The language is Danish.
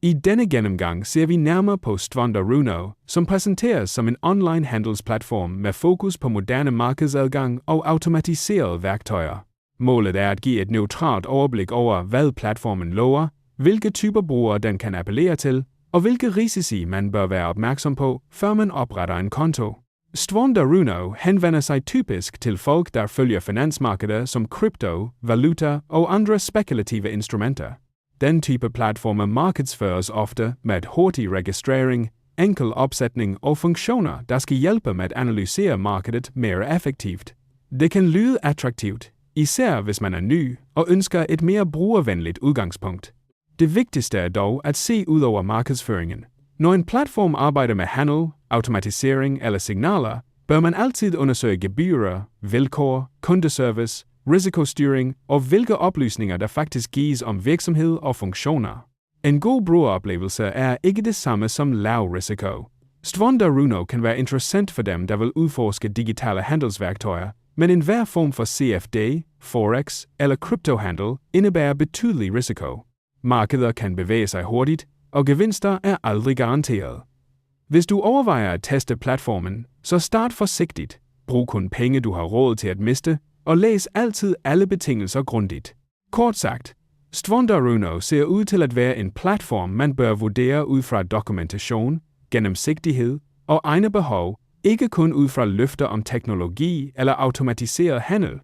I denne gennemgang ser vi nærmere på Stwonder.Runo, som præsenteres som en online handelsplatform med fokus på moderne markedsadgang og automatiserede værktøjer. Målet er at give et neutralt overblik over, hvad platformen lover, hvilke typer brugere den kan appellere til, og hvilke risici man bør være opmærksom på, før man opretter en konto. Stwonder.Runo henvender sig typisk til folk, der følger finansmarkeder som krypto, valuta og andre spekulative instrumenter. Den type platformer markedsføres ofte med hurtig registrering, enkel opsætning og funktioner, der skal hjælpe med at analysere markedet mere effektivt. Det kan lyde attraktivt, især hvis man er ny og ønsker et mere brugervenligt udgangspunkt. Det vigtigste er dog at se ud over markedsføringen. Når en platform arbejder med handel, automatisering eller signaler, bør man altid undersøge gebyrer, vilkår, kundeservice, risikostyring og hvilke oplysninger der faktisk gives om virksomhed og funktioner. En god brugeroplevelse er ikke det samme som lav risiko. Stwonder.Runo kan være interessant for dem, der vil udforske digitale handelsværktøjer, men enhver form for CFD, forex eller kryptohandel indebærer betydelig risiko. Markeder kan bevæge sig hurtigt, og gevinster er aldrig garanteret. Hvis du overvejer at teste platformen, så start forsigtigt. Brug kun penge, du har råd til at miste, og læs altid alle betingelser grundigt. Kort sagt, Stwonder.Runo ser ud til at være en platform, man bør vurdere ud fra dokumentation, gennemsigtighed og egne behov, ikke kun ud fra løfter om teknologi eller automatiseret handel.